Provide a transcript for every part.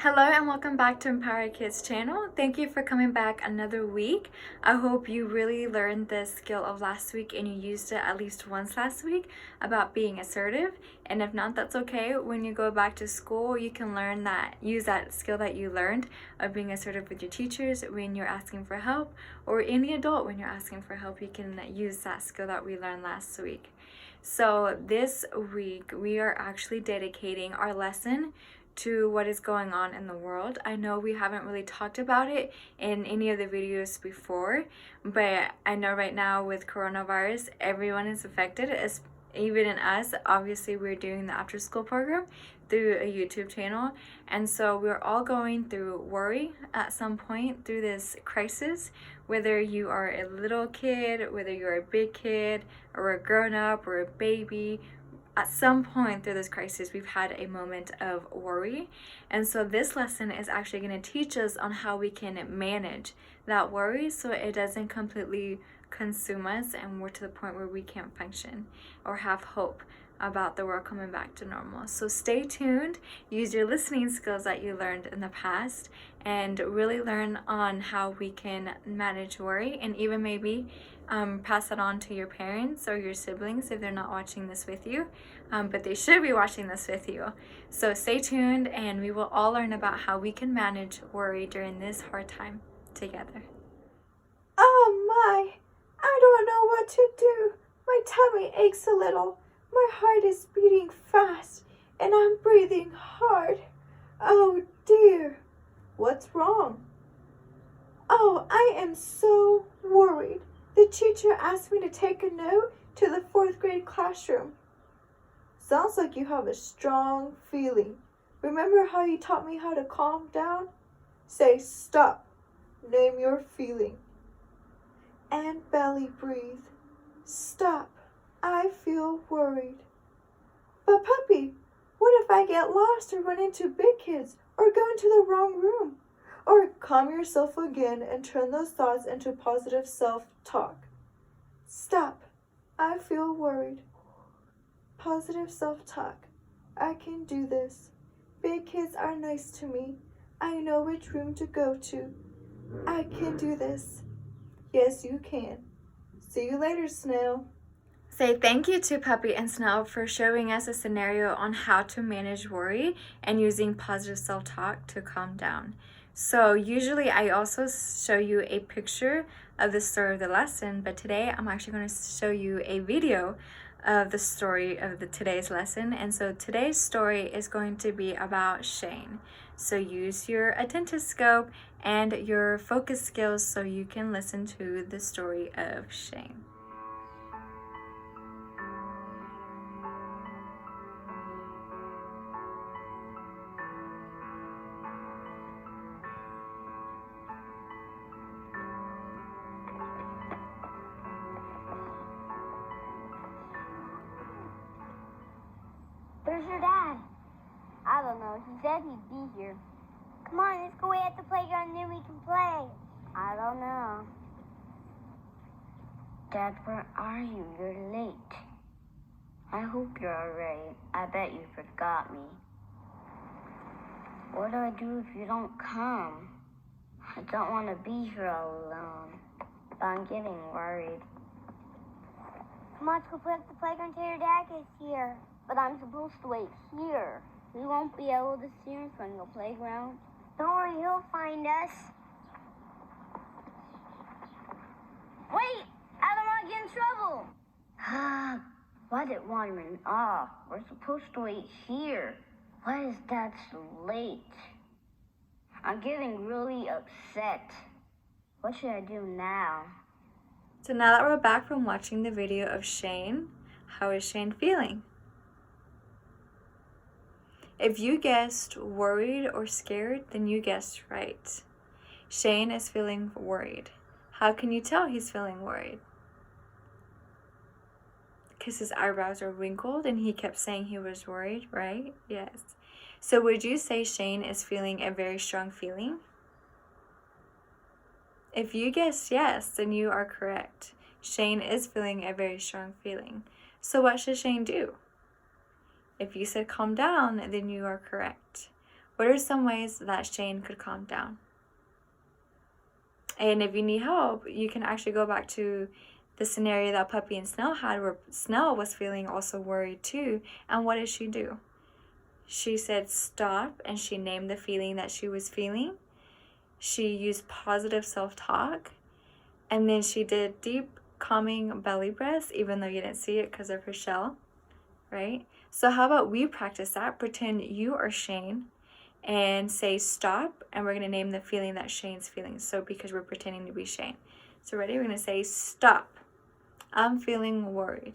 Hello and welcome back to Empower Kids channel. Thank you for coming back another week. I hope you really learned the skill of last week and you used it at least once last week about being assertive. And if not, that's okay. When you go back to school, you can use that skill that you learned of being assertive with your teachers when you're asking for help, or any adult when you're asking for help. You can use that skill that we learned last week. So this week we are actually dedicating our lesson to what is going on in the world. I know we haven't really talked about it in any of the videos before, but I know right now with coronavirus, everyone is affected, even in us. Obviously, we're doing the after school program through a YouTube channel, and so we're all going through worry at some point through this crisis, whether you are a little kid, whether you're a big kid, or a grown-up, or a baby. At some point through this crisis, we've had a moment of worry. And so this lesson is actually going to teach us on how we can manage that worry so it doesn't completely consume us and we're to the point where we can't function or have hope about the world coming back to normal. So stay tuned, use your listening skills that you learned in the past, and really learn on how we can manage worry, and even maybe pass it on to your parents or your siblings if they're not watching this with you, but they should be watching this with you. So stay tuned and we will all learn about how we can manage worry during this hard time together. Oh my, I don't know what to do. My tummy aches a little. My heart is beating fast and I'm breathing hard. Oh dear. What's wrong? Oh, I am so worried. The teacher asked me to take a note to the 4th grade classroom. Sounds like you have a strong feeling. Remember how you taught me how to calm down? Say stop. Name your feeling. And belly breathe. Stop. I feel worried. But puppy, what if I get lost or run into big kids or go into the wrong room? Or calm yourself again and turn those thoughts into positive self-talk. Stop. I feel worried. Positive self-talk. I can do this. Big kids are nice to me. I know which room to go to. I can do this. Yes, you can. See you later, Snail. Say thank you to Puppy and Snell for showing us a scenario on how to manage worry and using positive self-talk to calm down. So usually I also show you a picture of the story of the lesson, but today I'm actually going to show you a video of the story of today's lesson. And so today's story is going to be about Shane. So use your attentive scope and your focus skills so you can listen to the story of Shane. Where's your dad? I don't know. He said he'd be here. Come on, let's go away at the playground and then we can play. I don't know. Dad, where are you? You're late. I hope you're alright. I bet you forgot me. What do I do if you don't come? I don't want to be here all alone, but I'm getting worried. Come on, let's go play at the playground until your dad gets here. But I'm supposed to wait here. We won't be able to see him from the playground. Don't worry, he'll find us. Wait! I don't want to get in trouble. Why did one ring off? We're supposed to wait here. Why is Dad so late? I'm getting really upset. What should I do now? So now that we're back from watching the video of Shane, how is Shane feeling? If you guessed worried or scared, then you guessed right. Shane is feeling worried. How can you tell he's feeling worried? Because his eyebrows are wrinkled and he kept saying he was worried, right? Yes. So would you say Shane is feeling a very strong feeling? If you guessed yes, then you are correct. Shane is feeling a very strong feeling. So what should Shane do? If you said calm down, then you are correct. What are some ways that Shane could calm down? And if you need help, you can actually go back to the scenario that Puppy and Snell had, where Snell was feeling also worried too. And what did she do? She said stop, and she named the feeling that she was feeling. She used positive self-talk, and then she did deep calming belly breaths, even though you didn't see it because of her shell, right? So how about we practice that? Pretend you are Shane and say stop, and we're going to name the feeling that Shane's feeling. So because we're pretending to be Shane. So ready? We're going to say stop. I'm feeling worried.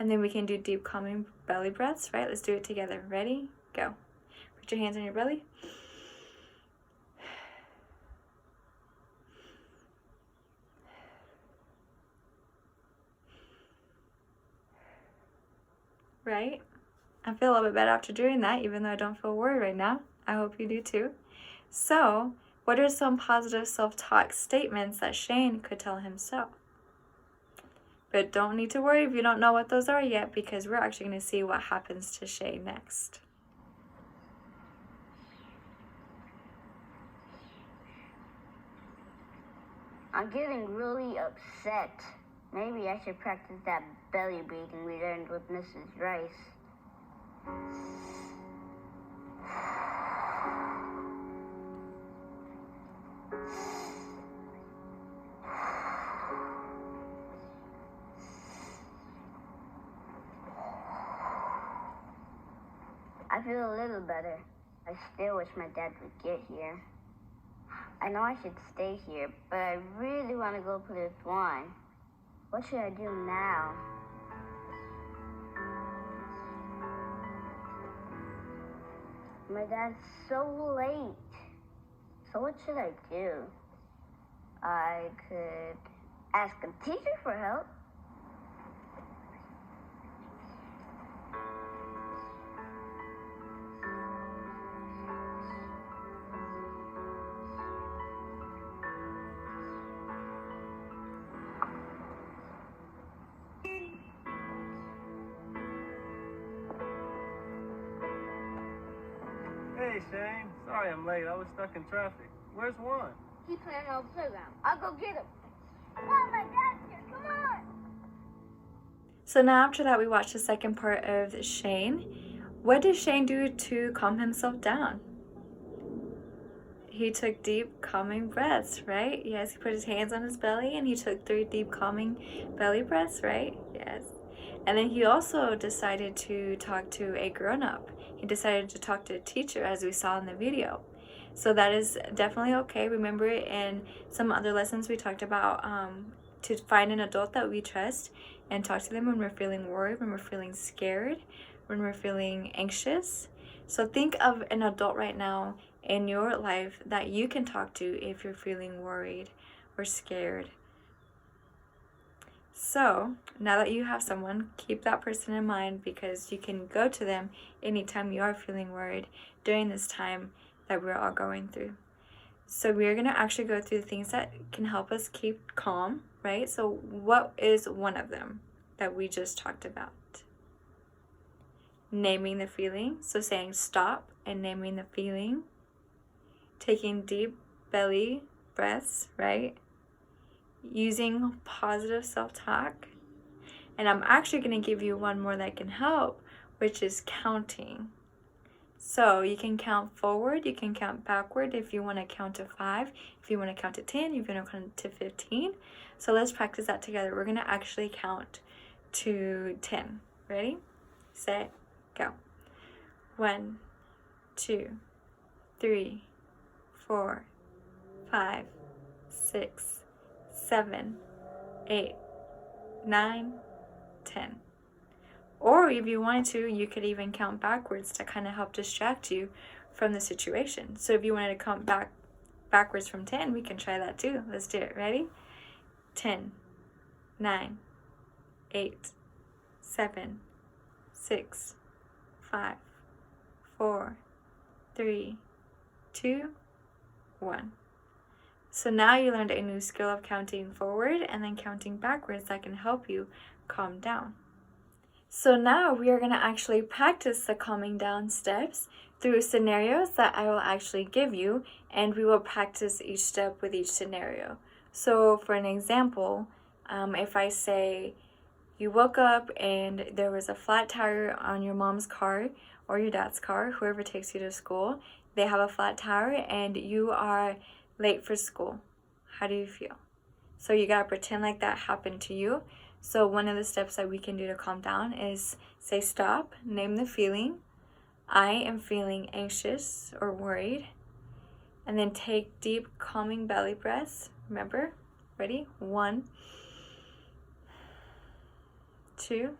And then we can do deep calming belly breaths, right? Let's do it together. Ready? Go. Put your hands on your belly. Right? I feel a little bit better after doing that, even though I don't feel worried right now. I hope you do too. So, what are some positive self-talk statements that Shane could tell himself? But don't need to worry if you don't know what those are yet, because we're actually going to see what happens to Shane next. I'm getting really upset. Maybe I should practice that belly breathing we learned with Mrs. Rice. I feel a little better. I still wish my dad would get here. I know I should stay here, but I really want to go play with Juan. What should I do now? My dad's so late. So what should I do? I could ask a teacher for help. Hey, Shane. Sorry I'm late. I was stuck in traffic. Where's Juan? He's playing on the playground. I'll go get him. Mom, my dad's here. Come on. So now after that, we watched the second part of Shane. What did Shane do to calm himself down? He took deep calming breaths, right? Yes, he put his hands on his belly and he took 3 deep calming belly breaths, right? Yes. And then he also decided to talk to a grown-up. He decided to talk to a teacher, as we saw in the video. So that is definitely okay. Remember, in some other lessons we talked about to find an adult that we trust and talk to them when we're feeling worried, when we're feeling scared, when we're feeling anxious. So think of an adult right now in your life that you can talk to if you're feeling worried or scared. So now that you have someone, keep that person in mind, because you can go to them anytime you are feeling worried during this time that we're all going through. So we're going to actually go through the things that can help us keep calm, right? So what is one of them that we just talked about? Naming the feeling. So saying stop and naming the feeling. Taking deep belly breaths, right? Using positive self-talk. And I'm actually going to give you one more that can help, which is counting. So you can count forward, you can count backward if you want to count to 5, if you want to count to 10, if you want to count to 15. So let's practice that together. We're going to actually count to 10. Ready? Set, go. 1, 2, 3, 4, 5, 6, 7, 8, 9, 10. Or if you wanted to, you could even count backwards to kind of help distract you from the situation. So if you wanted to count backwards from 10, we can try that too. Let's do it. Ready? 10, 9, 8, 7, 6, 5, 4, 3, 2, 1. So now you learned a new skill of counting forward and then counting backwards that can help you calm down. So now we are going to actually practice the calming down steps through scenarios that I will actually give you, and we will practice each step with each scenario. So for an example, if I say you woke up and there was a flat tire on your mom's car or your dad's car, whoever takes you to school, they have a flat tire and you are late for school. How do you feel? So you gotta pretend like that happened to you. So one of the steps that we can do to calm down is say stop, name the feeling. I am feeling anxious or worried. And then take deep, calming belly breaths. Remember? Ready? 1, 2,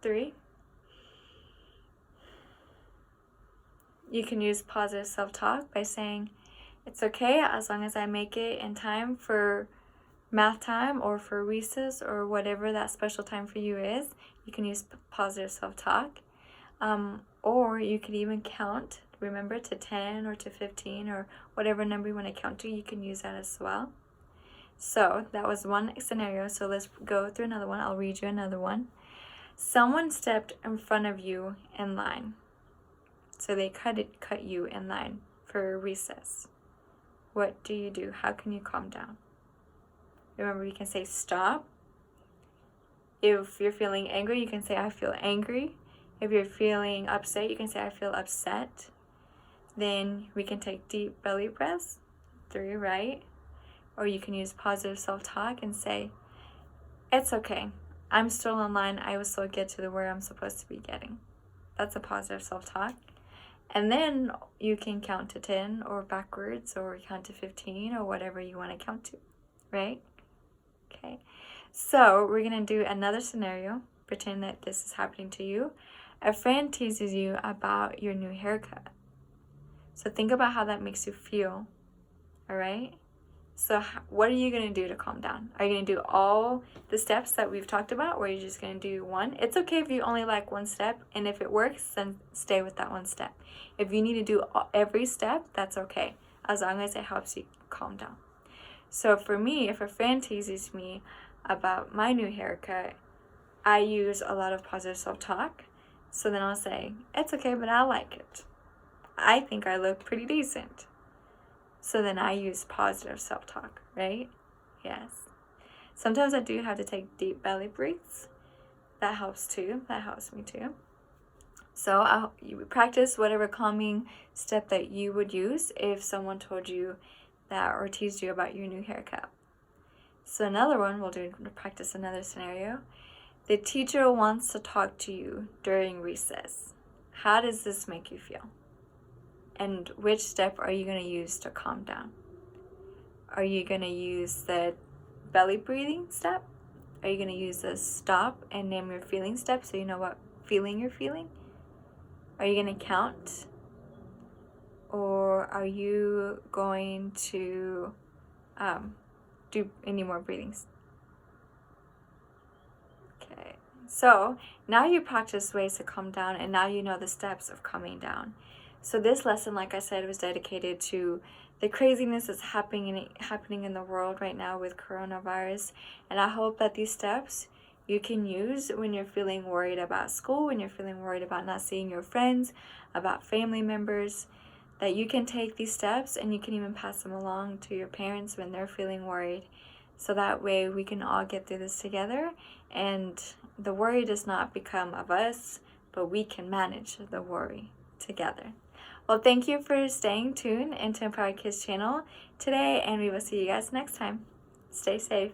3. You can use positive self-talk by saying, it's okay as long as I make it in time for math time or for recess or whatever that special time for you is. You can use positive self-talk. Or you could even count, remember, to 10 or to 15 or whatever number you want to count to. You can use that as well. So that was one scenario. So let's go through another one. I'll read you another one. Someone stepped in front of you in line. So they cut you in line for recess. What do you do? How can you calm down? Remember, you can say stop. If you're feeling angry, you can say I feel angry. If you're feeling upset, you can say I feel upset. Then we can take deep belly breaths, 3, right? Or you can use positive self-talk and say, it's okay. I'm still in line. I will still get to where I'm supposed to be getting. That's a positive self-talk. And then you can count to 10 or backwards or count to 15 or whatever you want to count to, right? Okay. So we're going to do another scenario. Pretend that this is happening to you. A friend teases you about your new haircut. So think about how that makes you feel, all right? So what are you going to do to calm down? Are you going to do all the steps that we've talked about, or are you just going to do one? It's okay if you only like one step, and if it works, then stay with that one step. If you need to do every step, that's okay, as long as it helps you calm down. So for me, if a friend teases me about my new haircut, I use a lot of positive self-talk. So then I'll say, it's okay, but I like it. I think I look pretty decent. So then I use positive self-talk, right? Yes. Sometimes I do have to take deep belly breaths. That helps too. That helps me too. So you would practice whatever calming step that you would use if someone told you that or teased you about your new haircut. So another one, we'll practice another scenario. The teacher wants to talk to you during recess. How does this make you feel? And which step are you going to use to calm down? Are you going to use the belly breathing step? Are you going to use the stop and name your feeling step so you know what feeling you're feeling? Are you going to count? Or are you going to do any more breathings? Okay, so now you practice ways to calm down, and now you know the steps of calming down. So this lesson, like I said, was dedicated to the craziness that's happening in the world right now with coronavirus. And I hope that these steps you can use when you're feeling worried about school, when you're feeling worried about not seeing your friends, about family members, that you can take these steps and you can even pass them along to your parents when they're feeling worried. So that way we can all get through this together, and the worry does not become of us, but we can manage the worry together. Well, thank you for staying tuned into Empowered Kids channel today, and we will see you guys next time. Stay safe.